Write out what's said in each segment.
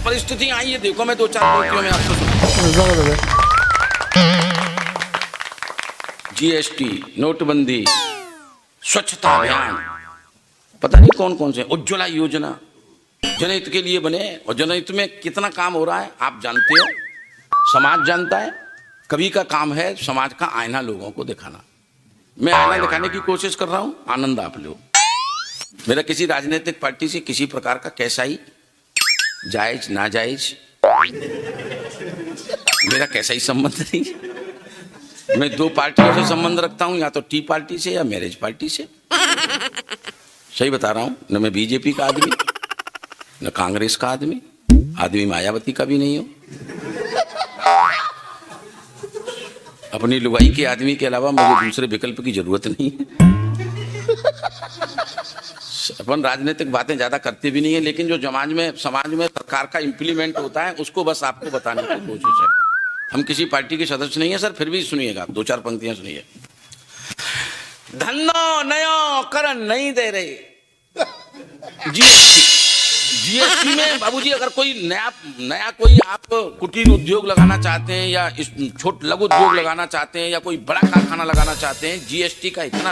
परिस्थिति आई है, देखो मैं 2-4 पंक्तियों में आपको जीएसटी, नोटबंदी, स्वच्छता अभियान, पता नहीं कौन कौन से, उज्ज्वला योजना जनहित के लिए बने, और जनहित में कितना काम हो रहा है आप जानते हो, समाज जानता है। कवि का काम है समाज का आईना लोगों को दिखाना। मैं आईना दिखाने की कोशिश कर रहा हूं, आनंद आप लो। मेरा किसी राजनीतिक पार्टी से किसी प्रकार का कैसा ही जायज नाजायज मेरा कैसा ही संबंध नहीं। मैं 2 पार्टियों से संबंध रखता हूं, या तो टी पार्टी से या मैरिज पार्टी से। सही बता रहा हूं, न मैं बीजेपी का आदमी, न कांग्रेस का आदमी मायावती का भी नहीं हो। अपनी लुगाई के आदमी के अलावा मुझे दूसरे विकल्प की जरूरत नहीं है। अपन राजनीतिक बातें ज्यादा करते भी नहीं है, लेकिन जो समाज में सरकार का इम्प्लीमेंट होता है उसको बस आपको बताने की कोशिश है। हम किसी पार्टी के सदस्य नहीं है सर, फिर भी सुनिएगा, 2-4 पंक्तियां सुनिए। धन्नो नयो करन नहीं दे रहे। जीएसटी में बाबूजी अगर कोई नया कोई आप कुटीर उद्योग लगाना चाहते हैं, या लघु उद्योग लगाना चाहते हैं, या कोई बड़ा कारखाना लगाना चाहते हैं, जीएसटी का इतना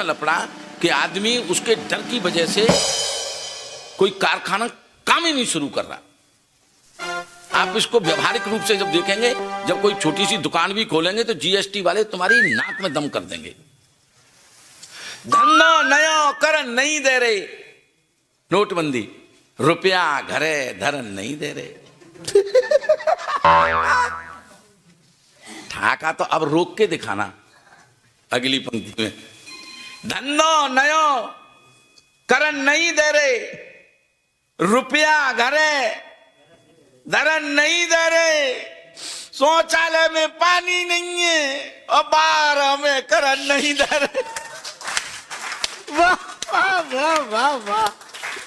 लफड़ा कि आदमी उसके डर की वजह से कोई कारखाना काम ही नहीं शुरू कर रहा। आप इसको व्यवहारिक रूप से जब देखेंगे, जब कोई छोटी सी दुकान भी खोलेंगे तो जीएसटी वाले तुम्हारी नाक में दम कर देंगे। धन्नो नयो करन नहीं दे रहे, नोटबंदी, रुपया घरे धरन नहीं दे रहे। ठाका तो अब रोक के दिखाना अगली पंक्ति में। धन्नो नयो करन नहीं दे रहे, रुपया घरे धरन नहीं दे रहे, शौचालय में पानी नहीं है और बाहर हमें करन नहीं दे रहे। वाह वाह वाह वाह वाह,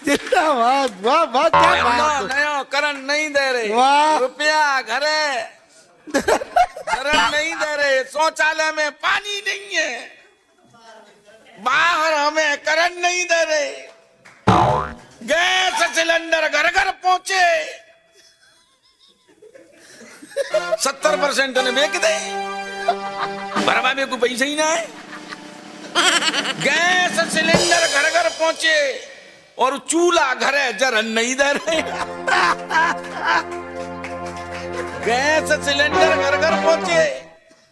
जिंदाबाद, वाह वाह, क्या बात है। नयो करन नहीं दे रहे, वाह, रुपया घरे धरन नहीं दे रहे, शौचालय में पानी नहीं है, बाहर हमें करन नहीं दे रहे, गैस सिलेंडर घर घर पहुंचे 70% ने बेच दे, भरवा में कोई पैसा ही ना है। गैस सिलेंडर घर घर पहुंचे और चूल्हा घरे जरन नहीं दे रहे। गैस सिलेंडर घर घर पहुंचे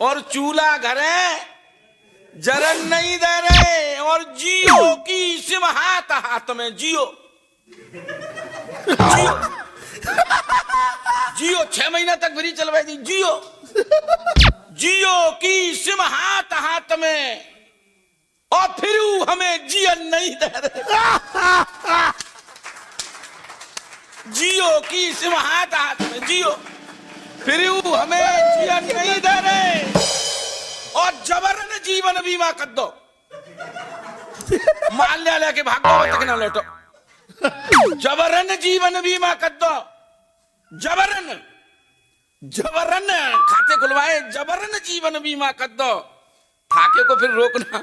और चूल्हा घरे जरन नहीं दे रहे, और जियो की सिम हाथ हाथ में, जियो 6 महीना तक फ्री चलवाई थी। जियो की सिम हाथ हाथ में, और फिर हमें जियन नहीं दे रहे। जियो की सिम हाथ हाथ में, जियो, फिर हमें जियन नहीं दे रहे, और जबरन जीवन बीमा कर दो, माल्यालय के भागो तक ना लौटो। जबरन जीवन बीमा कर दो, जबरन खाते खुलवाए, जबरन जीवन बीमा कर दो, ठाके को फिर रोकना,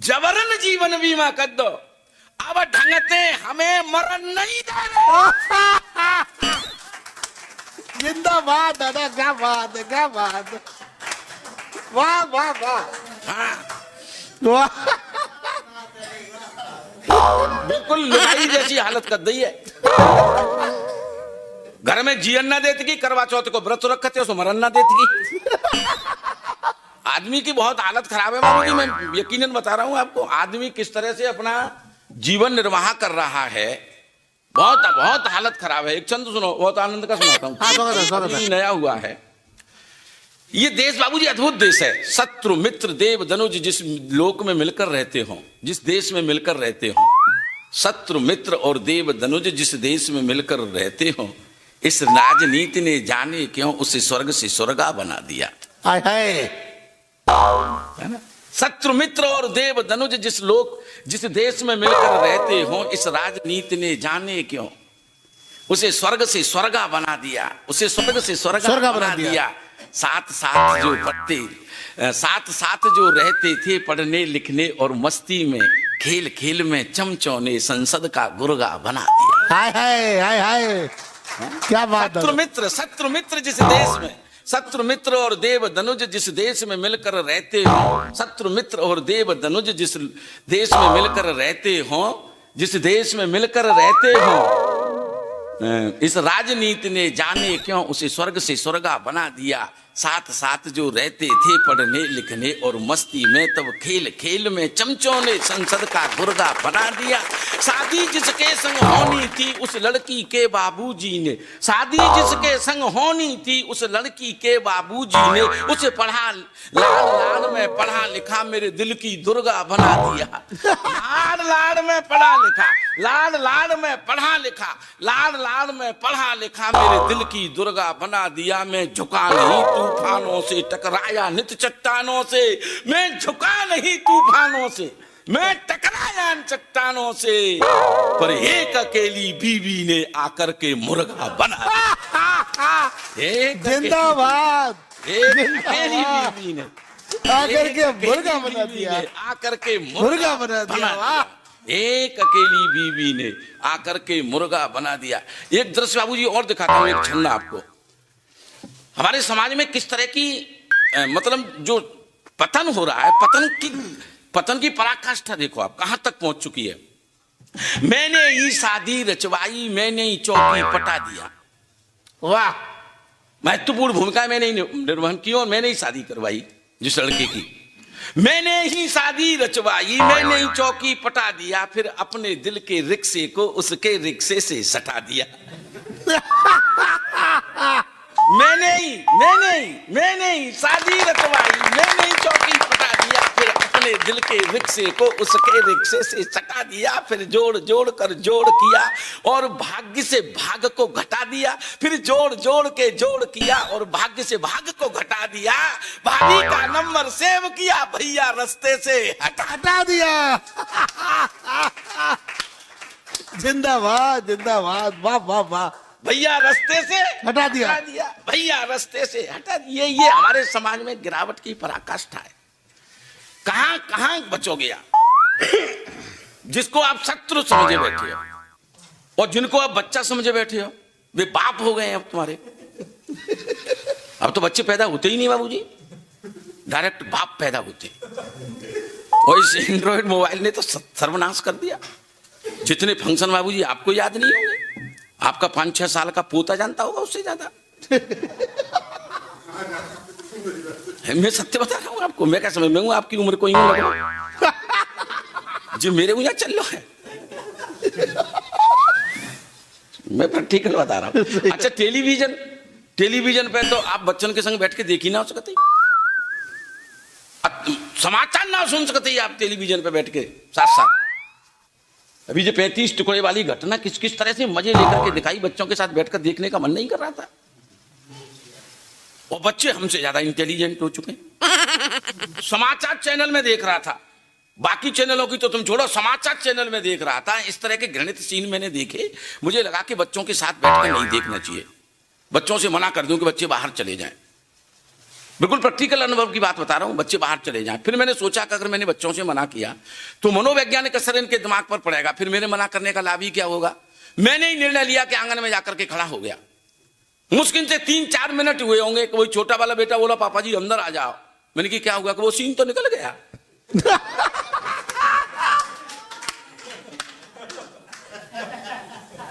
जबरन जीवन बीमा कर दो, अब ढंगते हमें मरण नहीं दे रहे। जिंदाबाद दादा, क्या बात है, क्या बात है, वाह वाह वाह। हाँ, वाह, बिल्कुल लुगाई जैसी हालत कर दी है। घर में जियन ना देती की, करवा चौथ को व्रत रखते उसको मरण ना देती की। आदमी की बहुत हालत खराब है बाबूजी, मैं यकीनन बता रहा हूं आपको। आदमी किस तरह से अपना जीवन निर्वाह कर रहा है, बहुत बहुत हालत खराब है। एक छंद सुनो, बहुत आनंद का सुनाता हूँ। हाँ, नया हुआ है ये देश बाबूजी, अद्भुत देश है। शत्रु मित्र देव धनुज जिस लोक में मिलकर रहते हो, जिस देश में मिलकर रहते हो, शत्रु मित्र और देव धनुज जिस देश में मिलकर रहते हो, इस राजनीति ने जाने क्यों उसे स्वर्ग से स्वर्गा बना दिया। हाय हाय, है ना? शत्रु मित्र और देव धनुज जिस देश में मिलकर रहते हो, इस राजनीति ने जाने क्यों उसे स्वर्ग से स्वर्गा बना दिया, उसे स्वर्ग से स्वर्गा बना दिया। साथ साथ जो रहते थे पढ़ने लिखने और मस्ती में, खेल खेल में चमचों ने संसद का गुर्गा बना दिया। हाय हाय हाय हाय, क्या बात है। शत्रु मित्र जिस देश में, शत्रु मित्र और देव धनुज जिस देश में मिलकर रहते हो, शत्रु मित्र और देव धनुज जिस देश में मिलकर रहते हो, जिस देश में मिलकर रहते हो, इस राजनीति ने जाने क्यों उसे स्वर्ग से स्वर्गा बना दिया। साथ साथ जो रहते थे पढ़ने लिखने और मस्ती में, तब खेल खेल में चमचों ने संसद का गुर्गा बना दिया। शादी जिसके संग होनी थी उस लड़की के बाबूजी ने, शादी जिसके संग होनी थी उस लड़की के बाबूजी ने, उसे पढ़ा लाड लाड में पढ़ा लिखा मेरे दिल की दुर्गा बना दिया। लाड लाड में पढ़ा लिखा, लाड लाड में पढ़ा लिखा, लाड लाड में पढ़ा लिखा मेरे दिल की दुर्गा बना दिया। मैं झुका नहीं तूफानों से, टकराया नित चट्टानों से, मैं झुका नहीं तूफानों से, मैं टकराया चट्टानों से, पर एक अकेली बीवी ने आकर के मुर्गा बना दिया। जिंदाबाद, एक अकेली बीवी ने आकर के मुर्गा बना दिया, आकर के मुर्गा बना दिया। वाह, एक अकेली बीवी ने आकर के मुर्गा बना दिया। एक दृश्य बाबूजी और दिखाता हूं, एक छंदा आपको। हमारे समाज में किस तरह की मतलब जो पतन हो रहा है, पतन की पराकाष्ठा देखो आप कहां तक पहुंच चुकी है। मैंने ही शादी रचवाई, मैंने ही चौकी पटा दिया। वाह, महत्वपूर्ण भूमिका मैंने ही निर्वहन की और मैंने ही शादी करवाई जिस लड़के की। मैंने ही शादी रचवाई, मैंने ही चौकी पटा दिया, फिर अपने दिल के रिक्शे को उसके रिक्शे से सटा दिया। मैंने ही शादी रचवाई, मैंने ही चौकी पटा दिया, फिर अपने दिल के रिक्शे को उसके रिक्शे से सटा दिया, फिर जोड़ जोड़ कर जोड़ किया और भाग्य से भाग को घटा दिया, फिर जोड़ जोड़ के जोड़ किया और भाग्य से भाग को घटा दिया। भाभी का नंबर सेव किया, भैया रास्ते से हटा दिया। जिंदाबाद जिंदाबाद, वाह वाह वाह। भैया रास्ते से हटा दिया, भैया रास्ते से हटा दिए। ये हमारे समाज में गिरावट की पराकाष्ठा है। कहां कहां बचोगे आप? जिसको आप शत्रु समझे बैठे हो और जिनको आप बच्चा समझे बैठे हो, वे बाप हो गए हैं अब तुम्हारे। अब तो बच्चे पैदा होते ही नहीं बाबूजी, डायरेक्ट बाप पैदा होते। और इस एंड्रॉइड मोबाइल ने तो सर्वनाश कर दिया। जितने फंक्शन बाबूजी आपको याद नहीं होंगे, आपका 5-6 साल का पोता जानता होगा उससे ज्यादा। मैं सत्य बता रहा हूं आपको, मैं क्या समझ में हूं आपकी उम्र को यूं लगा जो मेरे को यहाँ चल लो है। मैं प्रैक्टिकल बता रहा हूं। अच्छा, टेलीविजन पे तो आप बच्चों के संग बैठ के देख ही ना सकते, समाचार ना सुन सकते आप टेलीविजन पे बैठ के साथ साथ। अभी जो 35 टुकड़े वाली घटना किस किस तरह से मजे लेकर के दिखाई, बच्चों के साथ बैठकर देखने का मन नहीं कर रहा था। और बच्चे हमसे ज्यादा इंटेलिजेंट हो चुके हैं। समाचार चैनल में देख रहा था, बाकी चैनलों की तो तुम छोड़ो, समाचार चैनल में देख रहा था। इस तरह के घृणित सीन मैंने देखे, मुझे लगा कि बच्चों के साथ बैठकर नहीं देखना चाहिए, बच्चों से मना कर दूं कि बच्चे बाहर चले जाएं। बिल्कुल प्रैक्टिकल अनुभव की बात बता रहा हूं, बच्चे बाहर चले जाएं। फिर मैंने सोचा कि अगर मैंने बच्चों से मना किया तो मनोवैज्ञानिक असर इनके दिमाग पर पड़ेगा, फिर मेरे मना करने का लाभ ही क्या होगा। मैंने ही निर्णय लिया कि आंगन में जाकर के खड़ा हो गया। मुश्किल से 3-4 मिनट हुए होंगे कि वही छोटा वाला बेटा बोला, पापा जी अंदर आ जाओ। मैंने कि क्या हुआ, कि वो सीन तो निकल गया।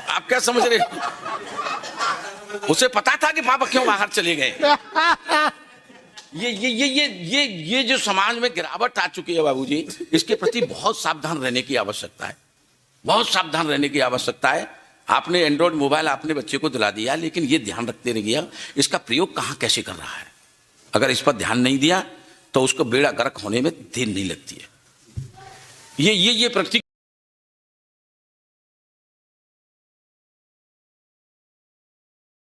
आप क्या समझ रहे, उसे पता था कि पापा क्यों बाहर चले गए। ये जो समाज में गिरावट आ चुकी है बाबूजी, इसके प्रति बहुत सावधान रहने की आवश्यकता है, बहुत सावधान रहने की आवश्यकता है। आपने एंड्रॉइड मोबाइल आपने बच्चे को दिला दिया, लेकिन ये ध्यान रखते रहिए इसका प्रयोग कहां कैसे कर रहा है। अगर इस पर ध्यान नहीं दिया तो उसको बेड़ा गर्क होने में देर नहीं लगती है। ये प्रैक्टिकल